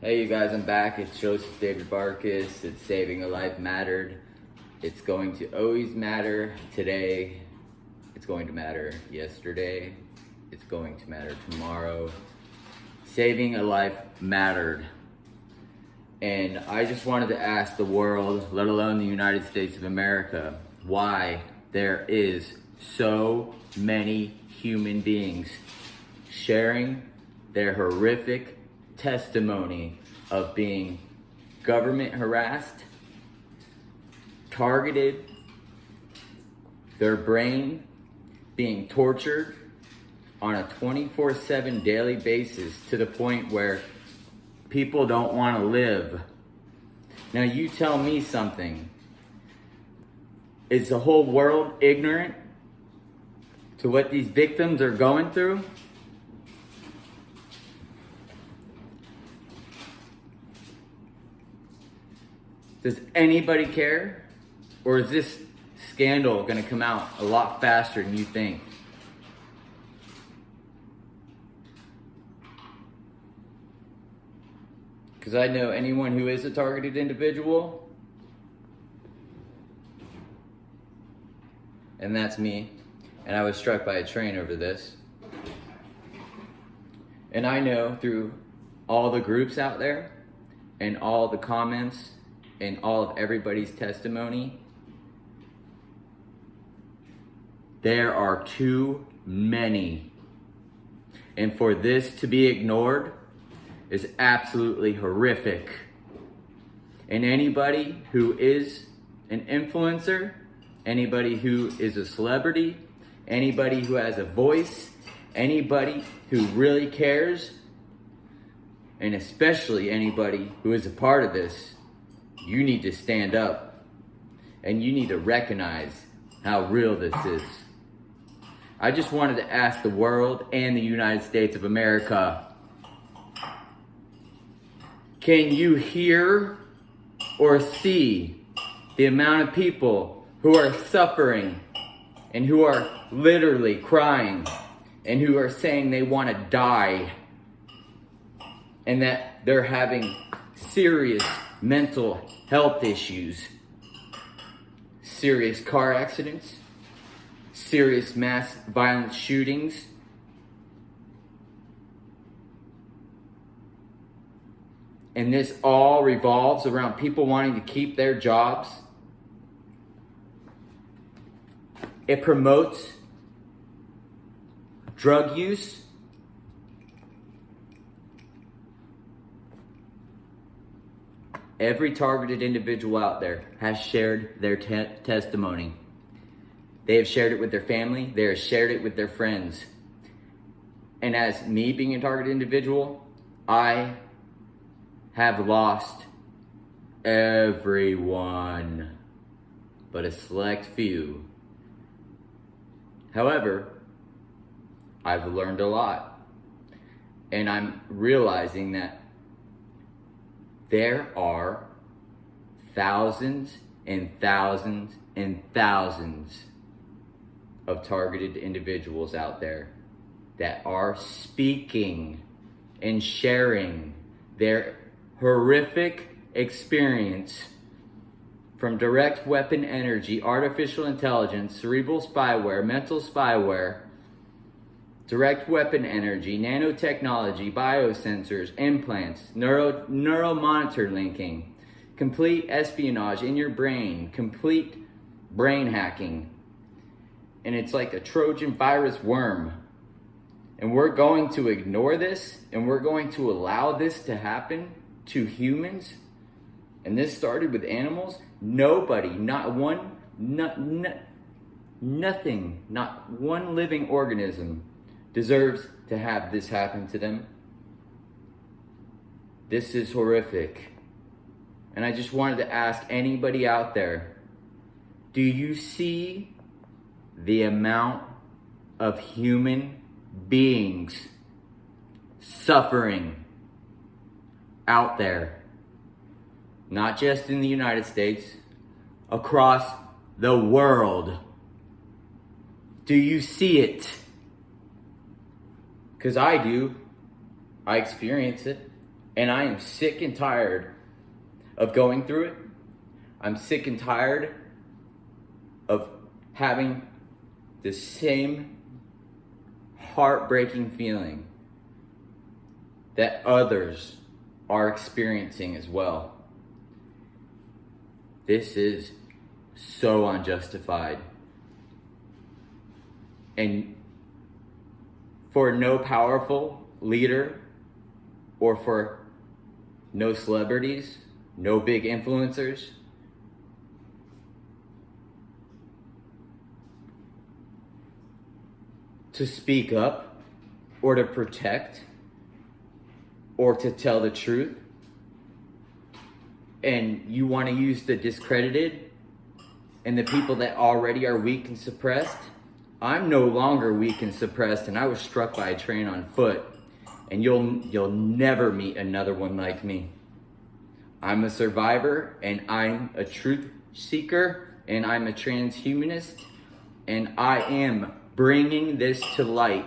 Hey, you guys, I'm back. It's Joseph David Barkus. It's Saving a Life Mattered. It's going to always matter today. It's going to matter yesterday. It's going to matter tomorrow. Saving a life mattered. And I just wanted to ask the world, let alone the United States of America, why there is so many human beings sharing their horrific testimony of being government harassed, targeted, their brain being tortured on a 24/7 daily basis to the point where people don't want to live. Now you tell me something. Is the whole world ignorant to what these victims are going through? Does anybody care? Or is this scandal going to come out a lot faster than you think? Because I know anyone who is a targeted individual, and that's me, and I was struck by a train over this. And I know through all the groups out there and all the comments and all of everybody's testimony, there are too many. And for this to be ignored is absolutely horrific. And anybody who is an influencer, anybody who is a celebrity, anybody who has a voice, anybody who really cares, and especially anybody who is a part of this, you need to stand up and you need to recognize how real this is. I just wanted to ask the world and the United States of America, can you hear or see the amount of people who are suffering and who are literally crying and who are saying they want to die and that they're having serious mental health issues, serious car accidents, serious mass violent shootings, and this all revolves around people wanting to keep their jobs? It promotes drug use. Every targeted individual out there has shared their testimony. They have shared it with their family. They have shared it with their friends. And as me being a targeted individual, I have lost everyone but a select few. However, I've learned a lot. And I'm realizing that there are thousands and thousands and thousands of targeted individuals out there that are speaking and sharing their horrific experience from direct weapon energy, artificial intelligence, cerebral spyware, mental spyware, direct weapon energy, nanotechnology, biosensors, implants, neuromonitor linking, complete espionage in your brain, complete brain hacking. And it's like a Trojan virus worm. And we're going to ignore this, and we're going to allow this to happen to humans. And this started with animals. Nobody, not one, nothing, not one living organism deserves to have this happen to them. This is horrific. And I just wanted to ask anybody out there, do you see the amount of human beings suffering out there? Not just in the United States, across the world. Do you see it? Because I do. I experience it. And I am sick and tired of going through it. I'm sick and tired of having the same heartbreaking feeling that others are experiencing as well. This is so unjustified. And for no powerful leader or for no celebrities, no big influencers, to speak up or to protect or to tell the truth, and you want to use the discredited and the people that already are weak and suppressed. I'm no longer weak and suppressed, and I was struck by a train on foot, and you'll never meet another one like me. I'm a survivor, and I'm a truth seeker, and I'm a transhumanist, and I am bringing this to light.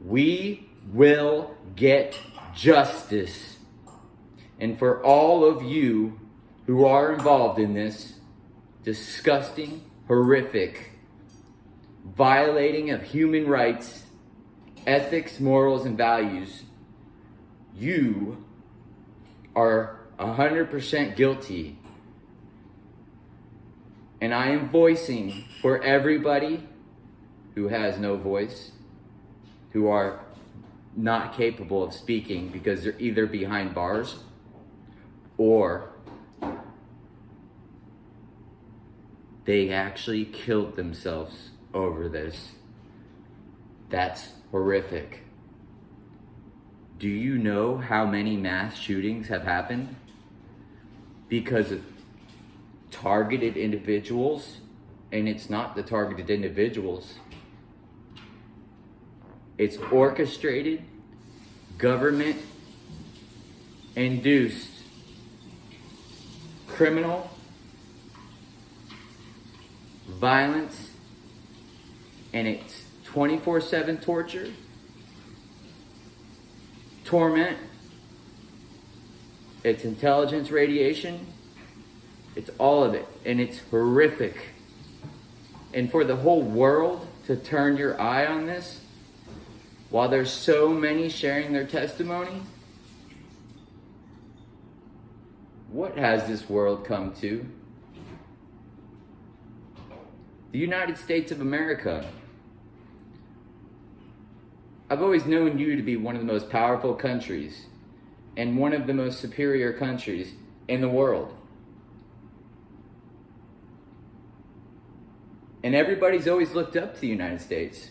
We will get justice. And for all of you who are involved in this disgusting, horrific, violating of human rights, ethics, morals, and values, you are 100% guilty. And I am voicing for everybody who has no voice, who are not capable of speaking because they're either behind bars or they actually killed themselves over this. That's horrific. Do you know how many mass shootings have happened because of targeted individuals? And it's not the targeted individuals. It's orchestrated, government-induced, criminal violence, and it's 24/7 torture, torment, it's intelligence radiation, it's all of it, and it's horrific. And for the whole world to turn your eye on this, while there's so many sharing their testimony, what has this world come to? The United States of America. I've always known you to be one of the most powerful countries and one of the most superior countries in the world. And everybody's always looked up to the United States.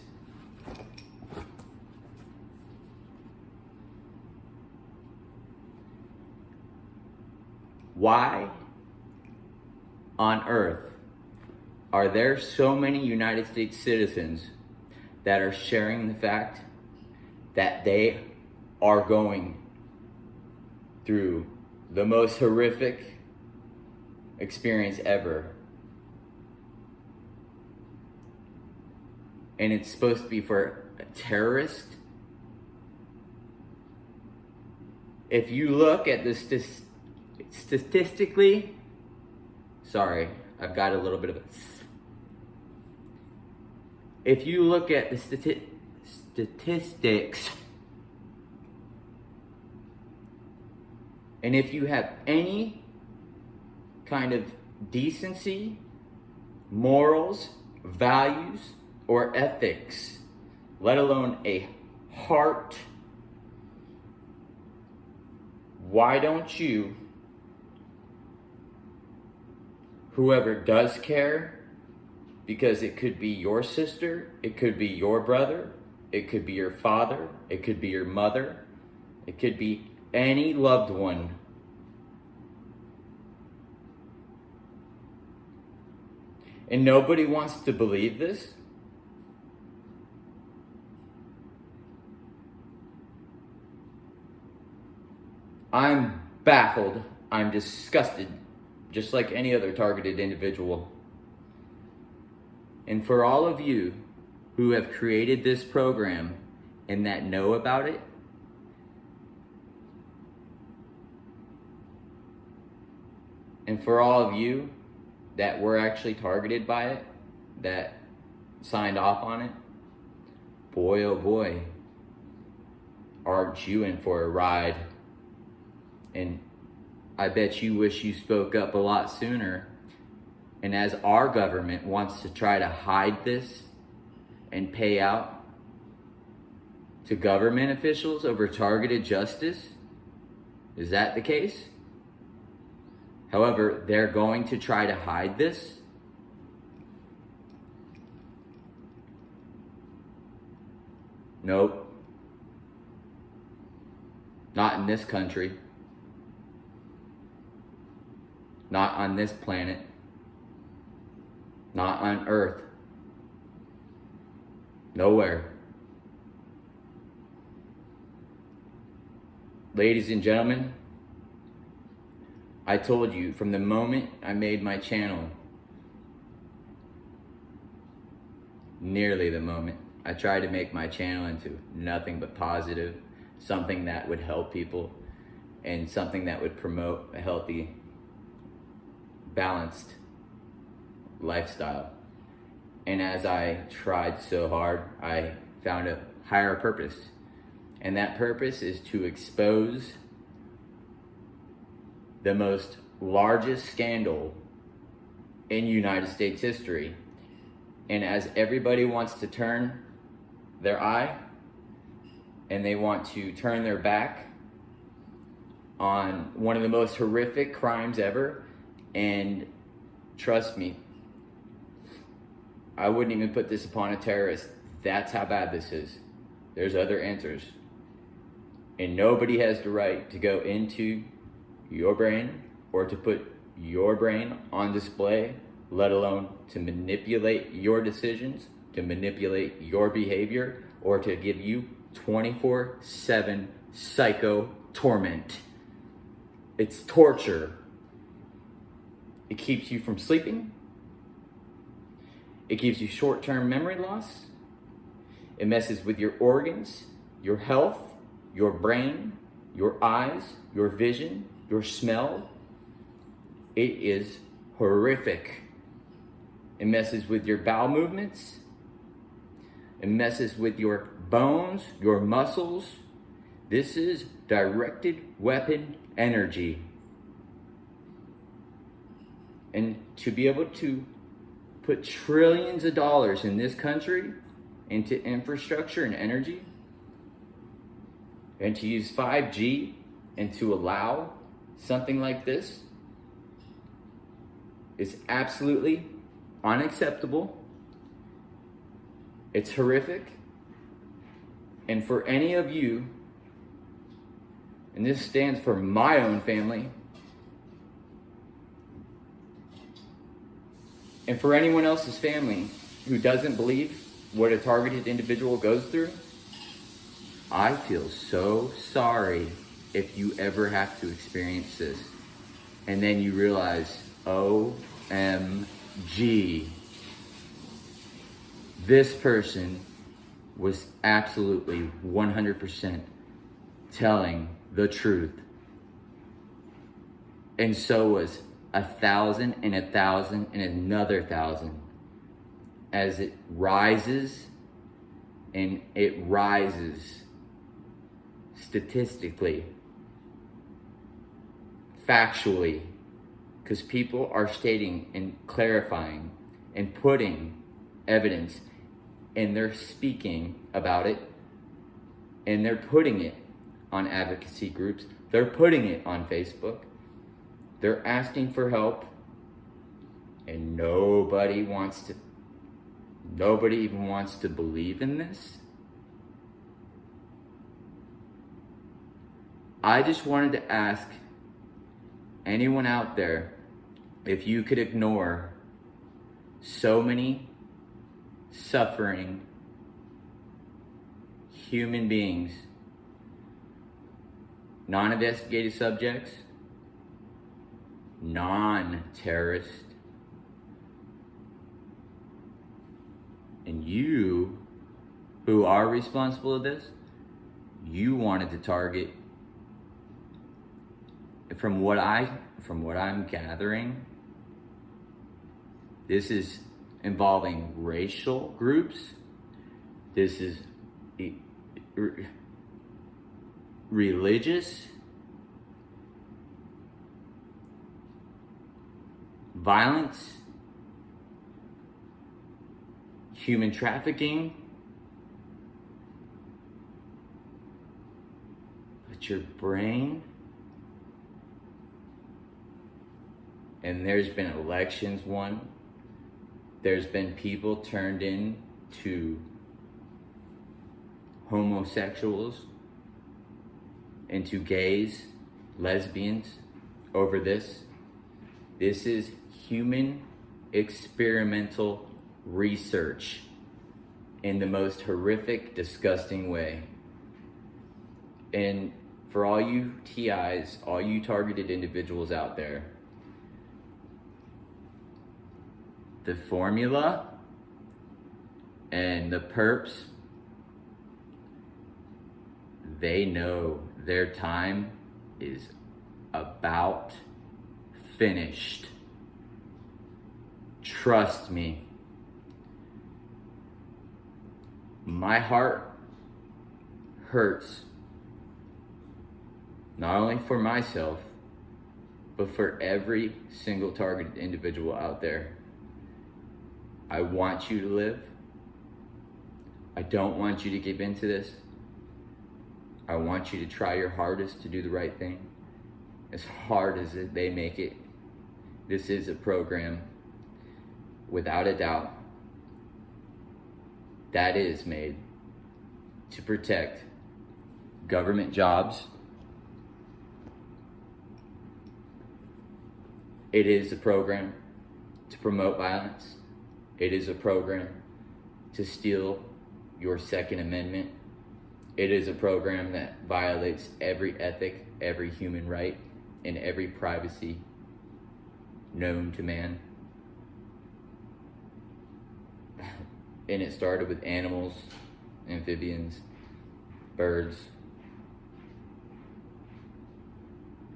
Why on earth are there so many United States citizens that are sharing the fact that they are going through the most horrific experience ever? And it's supposed to be for a terrorist? If you look at the statistically, sorry, I've got a little bit of a... If you look at the statistics, and if you have any kind of decency, morals, values, or ethics, let alone a heart, why don't you, whoever does care, because it could be your sister, it could be your brother, it could be your father, it could be your mother, it could be any loved one, and nobody wants to believe this? I'm baffled. I'm disgusted, just like any other targeted individual. And for all of you who have created this program and that know about it, And for all of you that were actually targeted by it, that signed off on it, boy oh boy, aren't you in for a ride. And I bet you wish you spoke up a lot sooner. And as our government wants to try to hide this and pay out to government officials over targeted justice, is that the case? However, they're going to try to hide this. Nope. Not in this country. Not on this planet. Not on Earth. Nowhere. Ladies and gentlemen, I told you from the moment I made my channel, nearly the moment, I tried to make my channel into nothing but positive, something that would help people, and something that would promote a healthy, balanced lifestyle. And as I tried so hard, I found a higher purpose. And that purpose is to expose the most largest scandal in United States history. And as everybody wants to turn their eye and they want to turn their back on one of the most horrific crimes ever, and trust me, I wouldn't even put this upon a terrorist. That's how bad this is. There's other answers. And nobody has the right to go into your brain or to put your brain on display, let alone to manipulate your decisions, to manipulate your behavior, or to give you 24/7 psycho torment. It's torture. It keeps you from sleeping. It gives you short-term memory loss. It messes with your organs, your health, your brain, your eyes, your vision, your smell. It is horrific. It messes with your bowel movements. It messes with your bones, your muscles. This is directed weapon energy. And to be able to put trillions of dollars in this country into infrastructure and energy, and to use 5G and to allow something like this is absolutely unacceptable. It's horrific. And for any of you, and this stands for my own family, and for anyone else's family who doesn't believe what a targeted individual goes through, I feel so sorry if you ever have to experience this. And then you realize, OMG, this person was absolutely 100% telling the truth. And so was 1,000 and 1,000 and another 1,000. As it rises and it rises statistically, factually, because people are stating and clarifying and putting evidence, and they're speaking about it, and they're putting it on advocacy groups, they're putting it on Facebook, they're asking for help, and nobody even wants to believe in this. I just wanted to ask anyone out there if you could ignore so many suffering human beings, non-investigated subjects, non-terrorists, and you who are responsible of this, you wanted to target from what I'm gathering, this is involving racial groups. This is religious, violence, human trafficking. But your brain, and there's been elections won. There's been people turned into homosexuals, into gays, lesbians over this. This is human experimental research in the most horrific, disgusting way. And for all you TIs, all you targeted individuals out there, the formula and the perps, they know their time is about finished. Trust me. My heart hurts, not only for myself, but for every single targeted individual out there. I want you to live. I don't want you to give in to this. I want you to try your hardest to do the right thing. As hard as they make it, this is a program, without a doubt, that is made to protect government jobs. It is a program to promote violence. It is a program to steal your Second Amendment. It is a program that violates every ethic, every human right, and every privacy known to man. And it started with animals, amphibians, birds.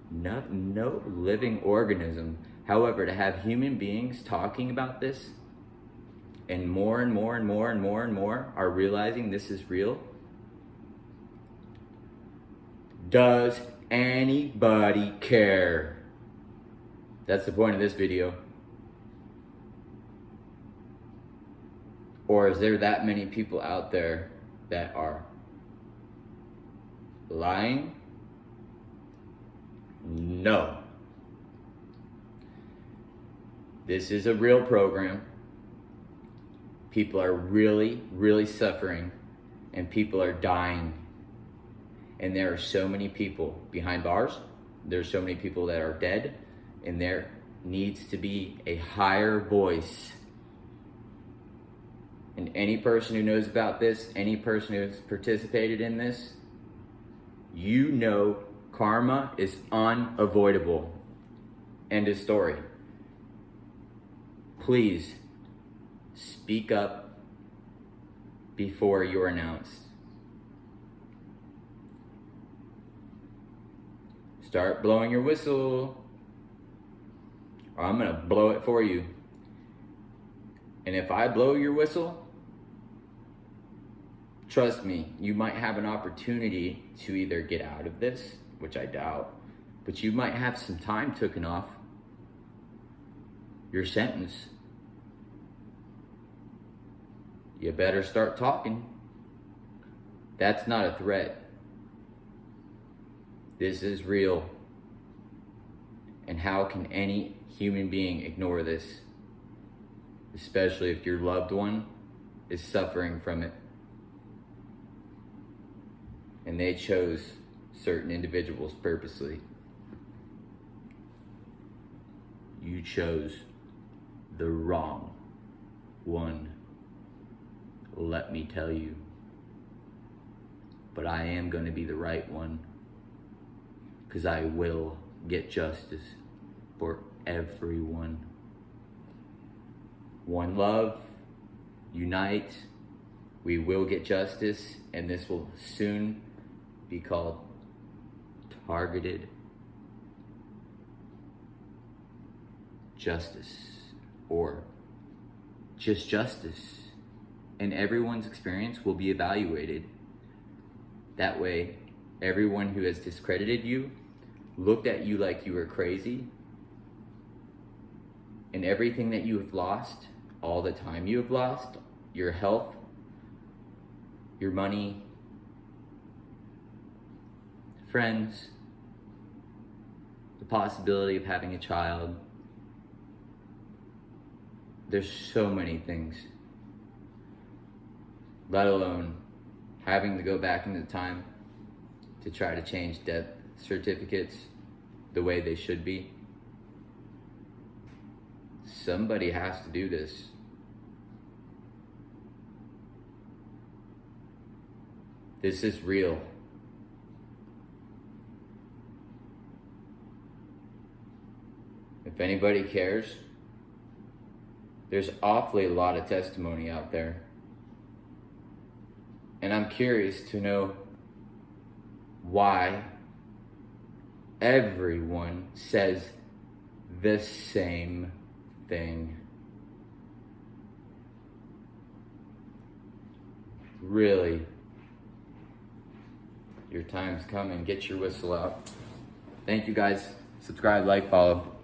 No living organism. However, to have human beings talking about this, and more are realizing this is real. Does anybody care? That's the point of this video. Or is there that many people out there that are lying? No. This is a real program. People are really suffering, and people are dying. And there are so many people behind bars. There's so many people that are dead, and there needs to be a higher voice. And any person who knows about this, any person who has participated in this, you know karma is unavoidable. End of story. Please speak up before you're announced. Start blowing your whistle, or I'm gonna blow it for you. And if I blow your whistle, trust me, you might have an opportunity to either get out of this, which I doubt, but you might have some time taken off your sentence. You better start talking. That's not a threat. This is real. And how can any human being ignore this? Especially if your loved one is suffering from it. And they chose certain individuals purposely. You chose the wrong one, let me tell you. But I am going to be the right one, because I will get justice for everyone. One love, unite, we will get justice, and this will soon be called targeted justice or just justice. And everyone's experience will be evaluated. That way, everyone who has discredited you, looked at you like you were crazy, and everything that you have lost, all the time you have lost, your health, your money, friends, the possibility of having a child. There's so many things, let alone having to go back into time to try to change death certificates the way they should be. Somebody has to do this. This is real. If anybody cares, there's awfully a lot of testimony out there. And I'm curious to know why everyone says the same thing. Really, your time's coming. Get your whistle out. Thank you guys. Subscribe, like, follow.